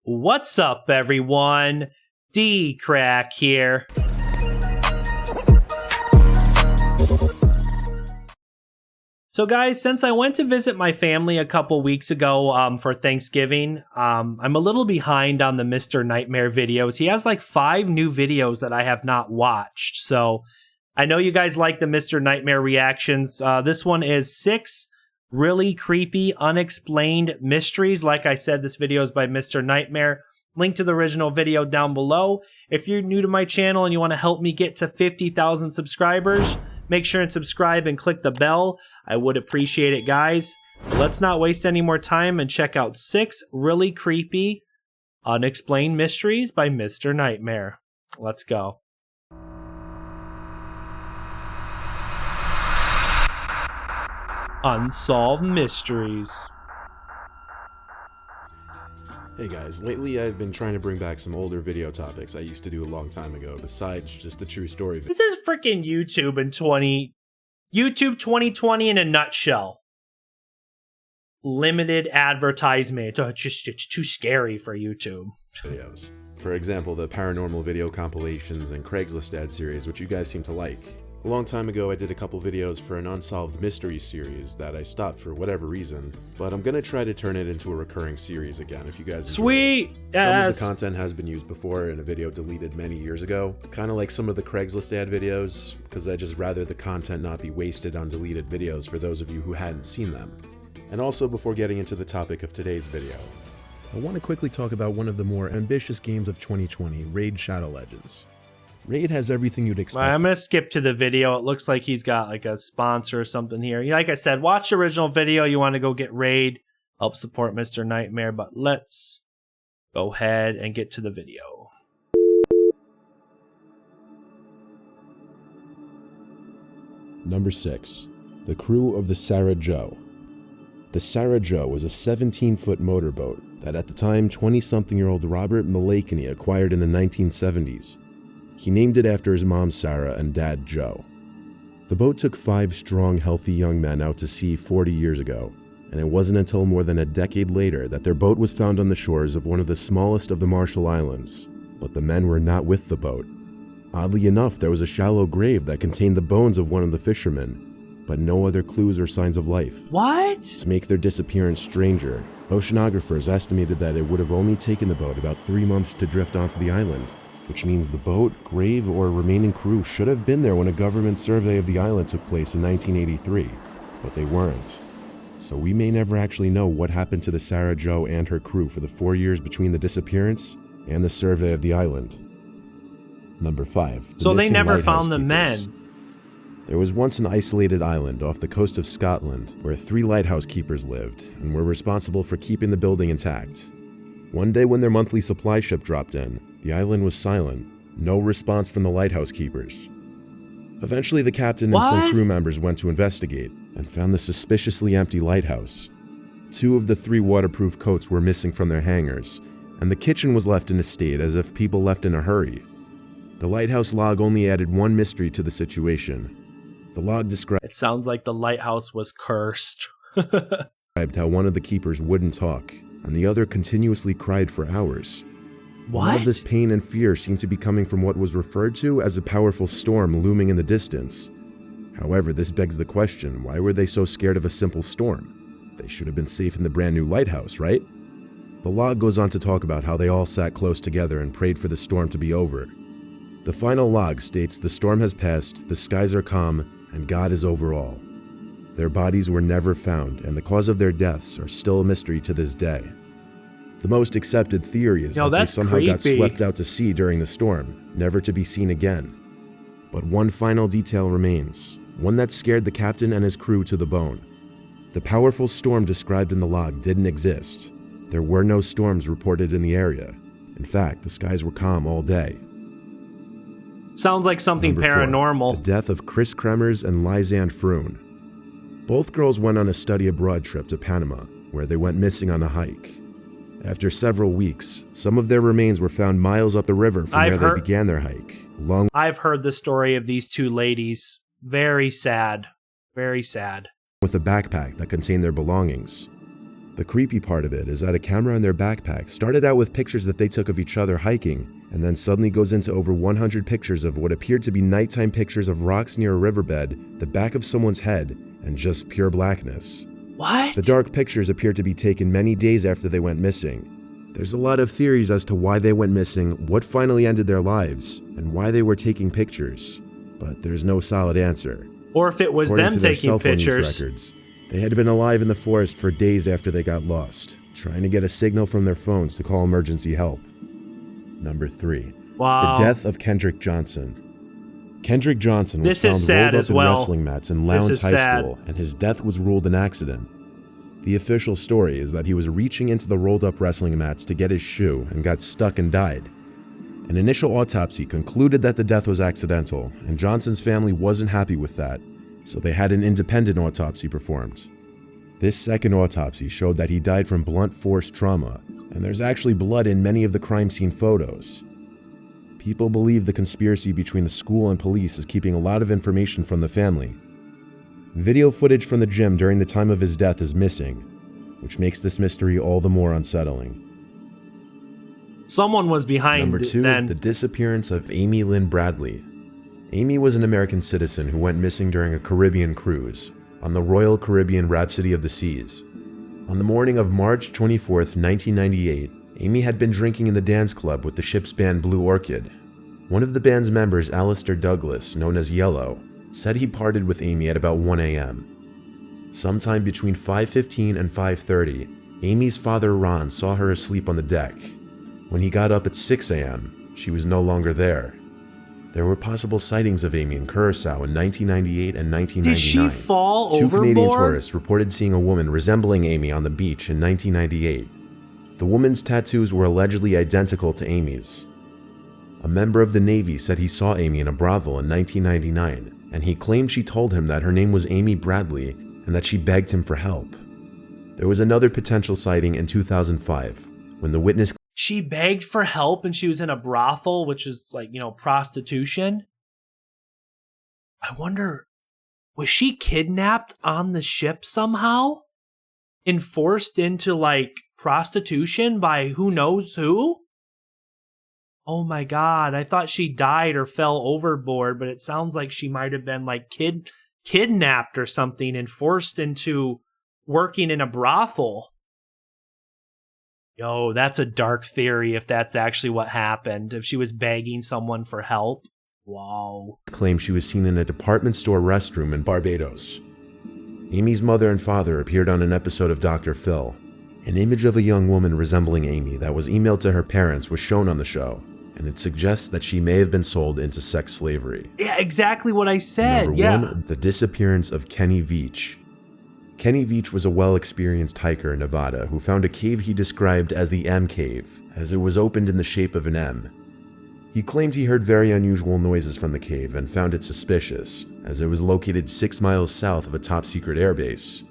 What's up, everyone? DKRACK here. So guys, since I went to visit my family a couple weeks ago for Thanksgiving, I'm a little behind on the Mr. Nightmare videos. He has like 5 new videos that I have not watched. So I know you guys like the Mr. Nightmare reactions. This one is 6 really creepy, unexplained mysteries. Like I said, this video is by Mr. Nightmare. Link to the original video down below. If you're new to my channel and you want to help me get to 50,000 subscribers, make sure and subscribe and click the bell. I would appreciate it, guys. Let's not waste any more time and check out 6 really creepy, unexplained mysteries by Mr. Nightmare. Let's go. Unsolved mysteries. Hey guys, lately I've been trying to bring back some older video topics I used to do a long time ago, besides just the true story videos. This is freaking YouTube 2020 in a nutshell. Limited advertisement. It's too scary for YouTube. Videos. For example, the paranormal video compilations and Craigslist ad series, which you guys seem to like. A long time ago, I did a couple videos for an unsolved mystery series that I stopped for whatever reason, but I'm gonna try to turn it into a recurring series again if you guys enjoy Sweet! It. Some of the content has been used before in a video deleted many years ago, kind of like some of the Craigslist ad videos, because I just rather the content not be wasted on deleted videos for those of you who hadn't seen them. And also, before getting into the topic of today's video, I want to quickly talk about one of the more ambitious games of 2020, Raid Shadow Legends. Raid has everything you'd expect. I'm going to skip to the video. It looks like he's got like a sponsor or something here. Like I said, watch the original video. You want to go get Raid, help support Mr. Nightmare, but let's go ahead and get to the video. Number 6. The crew of the Sarah Joe. The Sarah Joe was a 17-foot motorboat that at the time 20-something-year-old Robert Mulakany acquired in the 1970s. He named it after his mom Sarah and dad Joe. The boat took 5 strong, healthy young men out to sea 40 years ago, and it wasn't until more than a decade later that their boat was found on the shores of one of the smallest of the Marshall Islands. But the men were not with the boat. Oddly enough, there was a shallow grave that contained the bones of one of the fishermen, but no other clues or signs of life. What? To make their disappearance stranger, oceanographers estimated that it would have only taken the boat about 3 months to drift onto the island, which means the boat, grave, or remaining crew should have been there when a government survey of the island took place in 1983, but they weren't. So we may never actually know what happened to the Sarah Joe and her crew for the 4 years between the disappearance and the survey of the island. Number 5. So they never found the men. There was once an isolated island off the coast of Scotland where 3 lighthouse keepers lived and were responsible for keeping the building intact. One day when their monthly supply ship dropped in, the island was silent, no response from the lighthouse keepers. Eventually the captain and some crew members went to investigate and found the suspiciously empty lighthouse. 2 of the 3 waterproof coats were missing from their hangars, and the kitchen was left in a state as if people left in a hurry. The lighthouse log only added one mystery to the situation. The log described— It sounds like the lighthouse was cursed. how one of the keepers wouldn't talk, and the other continuously cried for hours. What? All of this pain and fear seemed to be coming from what was referred to as a powerful storm looming in the distance. However, this begs the question, why were they so scared of a simple storm? They should have been safe in the brand new lighthouse, right? The log goes on to talk about how they all sat close together and prayed for the storm to be over. The final log states the storm has passed, the skies are calm, and God is over all. Their bodies were never found, and the cause of their deaths are still a mystery to this day. The most accepted theory is that they somehow got swept out to sea during the storm, never to be seen again. But one final detail remains, one that scared the captain and his crew to the bone. The powerful storm described in the log didn't exist. There were no storms reported in the area. In fact, the skies were calm all day. Sounds like something Number 4, paranormal. the death of Chris Kremers and Lisanne Froon. Both girls went on a study abroad trip to Panama, where they went missing on a hike. After several weeks, some of their remains were found miles up the river from where they began their hike. I've heard the story of these 2 ladies. Very sad. Very sad. With a backpack that contained their belongings. The creepy part of it is that a camera in their backpack started out with pictures that they took of each other hiking, and then suddenly goes into over 100 pictures of what appeared to be nighttime pictures of rocks near a riverbed, the back of someone's head, and just pure blackness. What? The dark pictures appear to be taken many days after they went missing. There's a lot of theories as to why they went missing, what finally ended their lives, and why they were taking pictures, but there's no solid answer. Or if it was According them to their taking cell phone use pictures. records, they had been alive in the forest for days after they got lost, trying to get a signal from their phones to call emergency help. Number 3. Wow. The death of Kendrick Johnson. Kendrick Johnson was This is found sad rolled as up in well. wrestling mats in This Lowndes is High sad. School, and his death was ruled an accident. The official story is that he was reaching into the rolled up wrestling mats to get his shoe and got stuck and died. An initial autopsy concluded that the death was accidental, and Johnson's family wasn't happy with that, so they had an independent autopsy performed. This second autopsy showed that he died from blunt force trauma, and there's actually blood in many of the crime scene photos. People believe the conspiracy between the school and police is keeping a lot of information from the family. Video footage from the gym during the time of his death is missing, which makes this mystery all the more unsettling. Someone was behind Number 2, then. the disappearance of Amy Lynn Bradley. Amy was an American citizen who went missing during a Caribbean cruise on the Royal Caribbean Rhapsody of the Seas. On the morning of March 24th, 1998, Amy had been drinking in the dance club with the ship's band Blue Orchid. One of the band's members, Alistair Douglas, known as Yellow, said he parted with Amy at about 1 a.m. Sometime between 5:15 and 5:30, Amy's father Ron saw her asleep on the deck. When he got up at 6 a.m., she was no longer there. There were possible sightings of Amy in Curacao in 1998 and 1999. Did she fall Two overboard? Canadian tourists reported seeing a woman resembling Amy on the beach in 1998. The woman's tattoos were allegedly identical to Amy's. A member of the Navy said he saw Amy in a brothel in 1999, and he claimed she told him that her name was Amy Bradley and that she begged him for help. There was another potential sighting in 2005, when the witness She begged for help and she was in a brothel, which is like, prostitution. I wonder, was she kidnapped on the ship somehow? And forced into like prostitution by who knows who? Oh my God, I thought she died or fell overboard, but it sounds like she might have been like kidnapped or something and forced into working in a brothel. Yo, that's a dark theory if that's actually what happened. If she was begging someone for help. Wow. claimed she was seen in a department store restroom in Barbados. Amy's mother and father appeared on an episode of Dr. Phil. An image of a young woman resembling Amy that was emailed to her parents was shown on the show, and it suggests that she may have been sold into sex slavery. Yeah, exactly what I said. Number 1, the disappearance of Kenny Veach. Kenny Veach was a well-experienced hiker in Nevada who found a cave he described as the M Cave, as it was opened in the shape of an M. He claimed he heard very unusual noises from the cave and found it suspicious, as it was located 6 miles south of a top-secret airbase.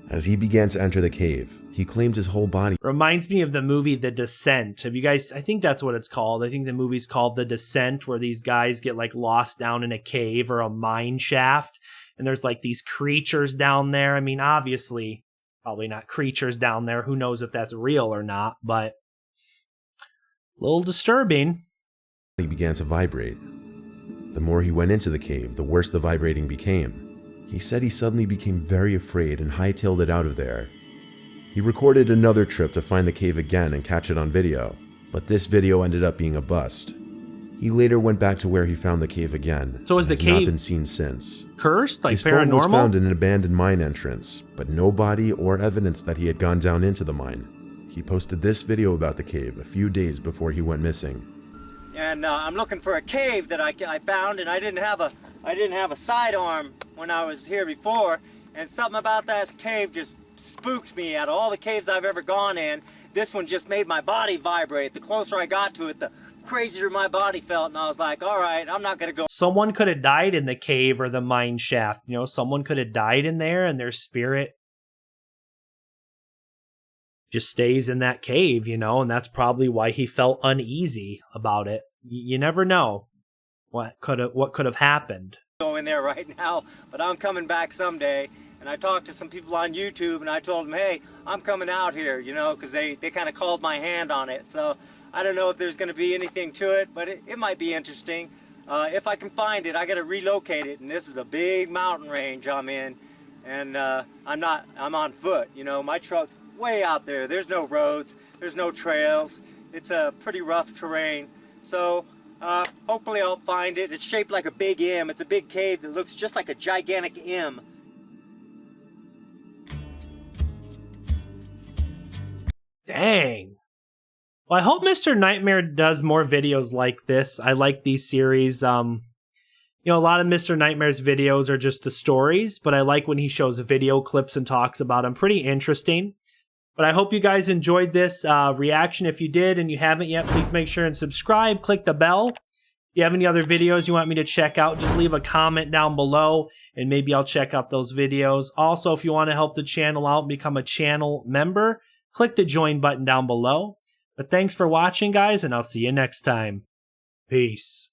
As he began to enter the cave, he claimed his whole body Reminds me of the movie The Descent. Have you guys, I think that's what it's called. I think the movie's called The Descent, where these guys get like lost down in a cave or a mine shaft. And there's like these creatures down there. I mean, obviously, probably not creatures down there. Who knows if that's real or not, but a little disturbing. began to vibrate. The more he went into the cave, the worse the vibrating became. He said he suddenly became very afraid and hightailed it out of there. He recorded another trip to find the cave again and catch it on video, but this video ended up being a bust. He later went back to where he found the cave again. So is the and has not cave been seen since. Cursed? Like His phone was paranormal? found in an abandoned mine entrance, but no body or evidence that he had gone down into the mine. He posted this video about the cave a few days before he went missing. And I'm looking for a cave that I found, and I didn't have a sidearm when I was here before, and something about that cave just spooked me. Out of all the caves I've ever gone in, this one just made my body vibrate. The closer I got to it, the crazier my body felt, and I was like, all right, I'm not gonna go. Someone could have died in the cave or the mine shaft. Someone could have died in there and their spirit just stays in that cave, and that's probably why he felt uneasy about it. You never know what could have happened. Go in there right now, but I'm coming back someday, And I talked to some people on YouTube, and I told them, hey, I'm coming out here, you know, because they kind of called my hand on it. So I don't know if there's going to be anything to it, but it might be interesting. If I can find it, I got to relocate it, and this is a big mountain range I'm in, and I'm on foot, you know. My truck's way out there. There's no roads, there's no trails. It's a pretty rough terrain. So hopefully I'll find it. It's shaped like a big M. It's a big cave that looks just like a gigantic M. Dang. Well, I hope Mr. Nightmare does more videos like this. I like these series. You know, a lot of Mr. Nightmare's videos are just the stories, but I like when he shows video clips and talks about them. Pretty interesting. But I hope you guys enjoyed this reaction. If you did and you haven't yet, please make sure and subscribe. Click the bell. If you have any other videos you want me to check out, just leave a comment down below, and maybe I'll check out those videos. Also, if you want to help the channel out and become a channel member, click the join button down below. But thanks for watching, guys, and I'll see you next time. Peace.